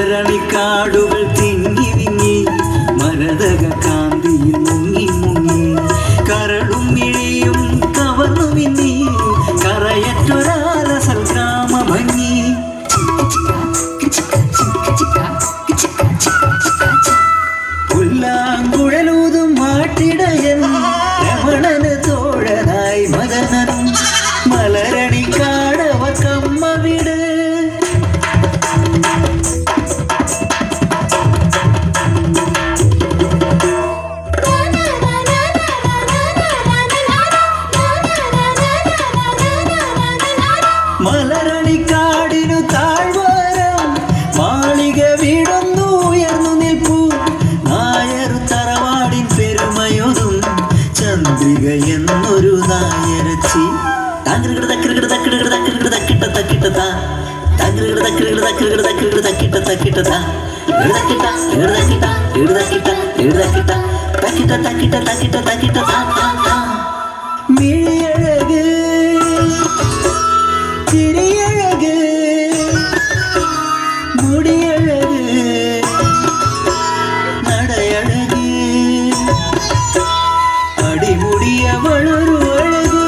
മലരണിക്കാടുകൾ തിങ്ങി വിങ്ങി മരതക കാന്തിയിൽ മുങ്ങി മുങ്ങി കരളും മിഴിയും കവർന്നു മിന്നി കറയറ്റൊരാലസൽ ഗ്രാമ ഭംഗി പുല്ലാങ്കുഴലൂതും മാട്ടിടയൻ രമണന് തോഴനായി മദനനും മലരണിക്കാടവർ കമ്മ വിട് മലരണിക്കാടിനു താഴ്വാരം മാളിക വീടൊന്നു ഉയർന്നു നിൽപ്പു നായർ തറവാടിൻ പെരുമയൊതും ചന്ദ്രിക എന്നൊരു നായരച്ചി മിഴിയഴക് ചിരിയഴക് മുടിയഴക് നടയഴക് അടിമുടിയവളൊരു അഴക്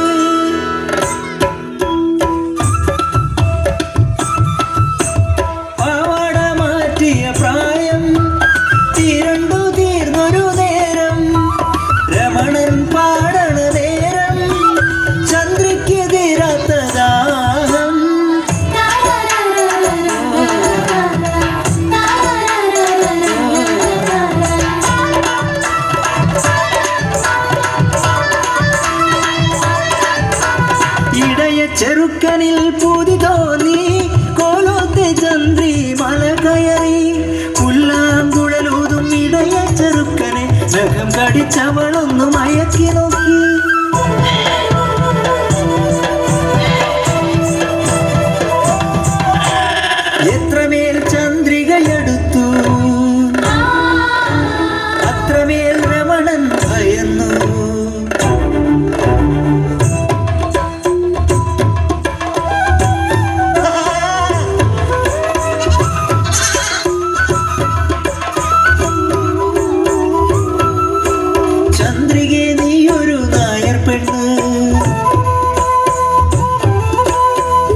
പാവാട മാറ്റിയ പ്രായം തിരണ്ടു തീർന്നൊരു നേരം രമണൻ പാടണ നേരം ചന്ദ്രയ്ക്ക് തീരാത്ത ദാഹം ഇടയ ചെറുക്കനിൽ പൂതി തോന്നി കോലോത്തെ ചന്ദ്രി മല കയറി പുല്ലാങ്കുഴലൂതും ഇടയ ചെറുക്കനെ നഖം കടിച്ചവളൊന്നു മയക്കി നോക്കി എത്രമേൽ ചന്ദ്രികയെടുത്തു അത്രമേൽ രമണൻ ഭയന്നു ചന്ദ്രികെ നീയൊരു നായർ പെണ്ണ്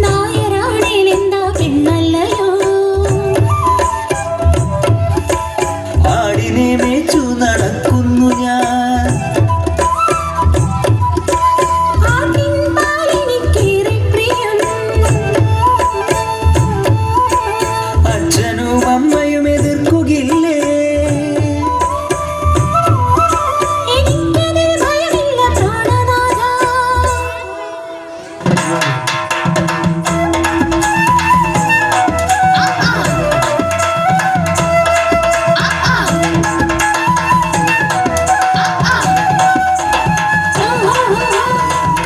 നായരാണേലെന്താ പെണ്ണല്ലയോ ആടിനെ മേച്ചു നടക്കുന്നു ഞാൻ ആട്ടിൻ പാലെനിക്കേറെ പ്രിയം അച്ഛനും അമ്മയും എതിർക്കുകയില്ലേ എനിക്കതിൽ ഭയമില്ല പ്രാണനാഥ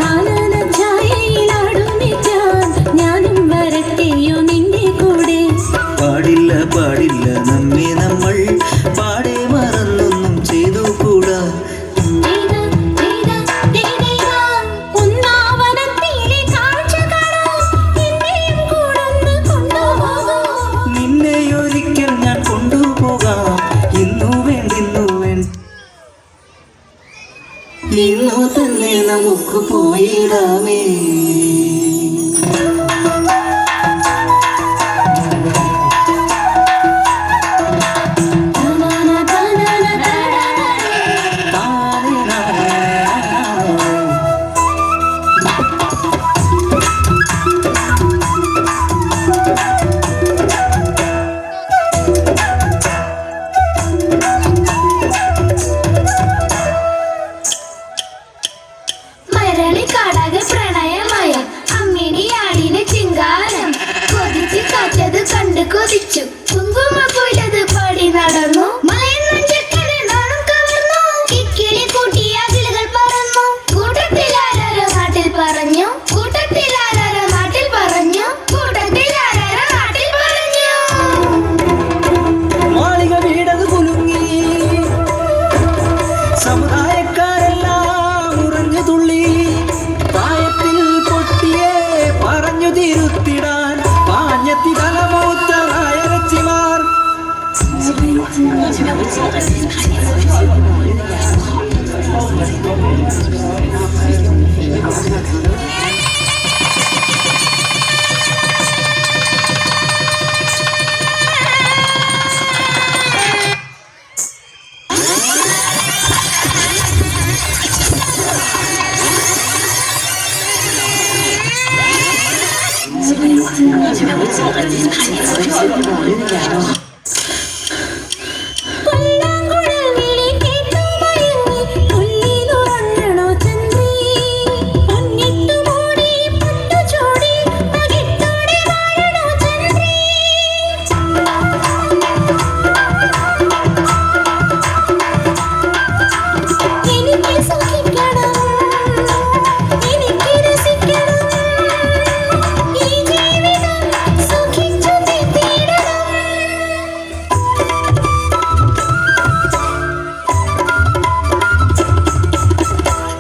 കാനന ഛായയിലാടുമിച്ചാൻ ഞാനും വരട്ടെയോ നിന്റെ കൂടെ പാടില്ല പാടില്ല നമ്മെ നമ്മൾ പാടെ മറന്നൊന്നും ചെയ്തു കൂടാ ഒന്നാവനത്തിലെ കാഴ്ച കാണാൻ എന്നെയും കൂടൊന്ന് കൊണ്ടുപോകൂ നിന്നെ ഒരിക്കൽ ഞാൻ കൊണ്ടുപോകാം ഇന്നു തന്നെ നമുക്ക് പോയിടാമേ മരളിക്കാടക പ്രണയമയ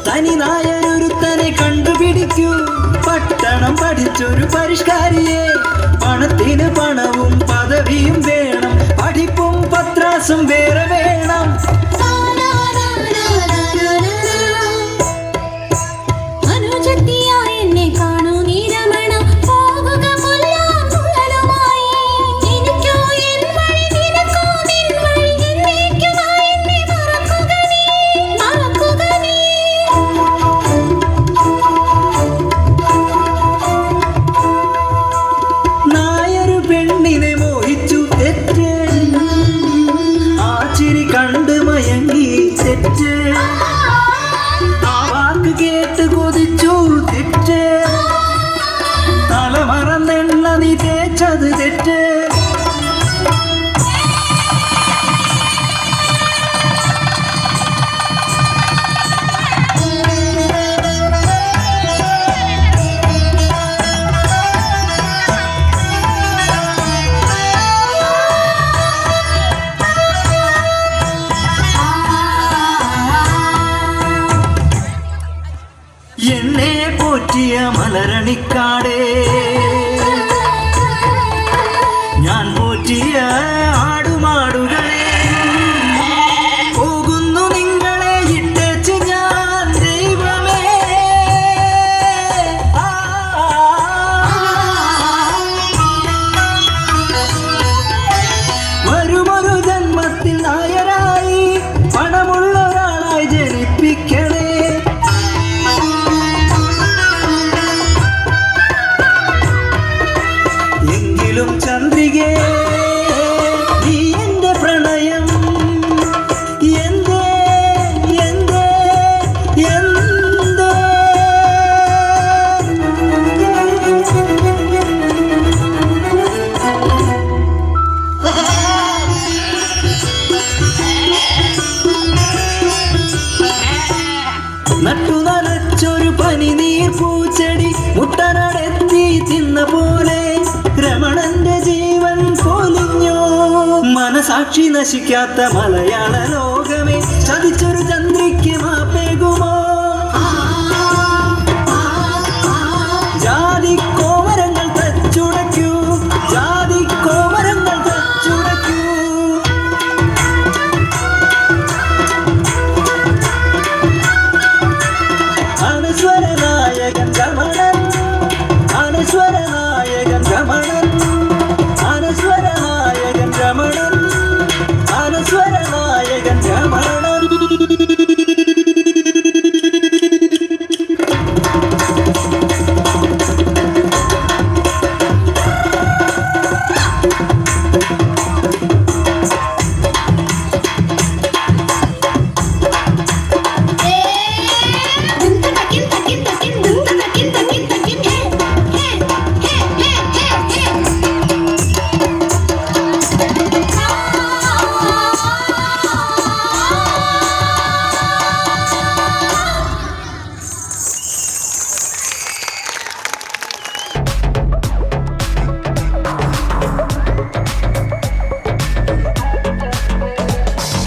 തനിനായൊരുത്തനെ കണ്ടുപിടിക്കൂ, പട്ടണം പഠിച്ചൊരു പരിഷ്കാരിയെ. പണത്തിന് പണവും പദവിയും വേണം, പഠിപ്പും പത്രാസും വേറെ വേണം. കണ്ട് മയങ്ങി തെറ്റ്, ആ വാക്ക് കേട്ട് കൊതിച്ചു തെറ്റ്, തലമറന്നെണ്ണ നീ തേച്ചത് തെറ്റ്. എന്നെ പോറ്റിയ മലരണിക്കാടേ, ഞാൻ പോറ്റിയ ആടുമാടുകളെ, പോകുന്നു നിങ്ങളെ ഇട്ടേച്ച് ഞാൻ ദൈവമേ. വരുമൊരു ജന്മത്തിൽ നായരായി പണമുള്ള ഒരാളായി ജനിപ്പിക്കണേ. ചന്ദ്രികേ, നീ എന്റെ പ്രണയം എന്തേ എന്തേ എന്തേ. നട്ടു നനച്ചൊരു പനിനീർ പൂച്ചെടി മുട്ടനടത്തി തിന്ന പോലെ രമണന്റെ ജീവൻ പൊലിഞ്ഞു. മനസാക്ഷി നശിക്കാത്ത മലയാള ലോകമേ, ചതിച്ചു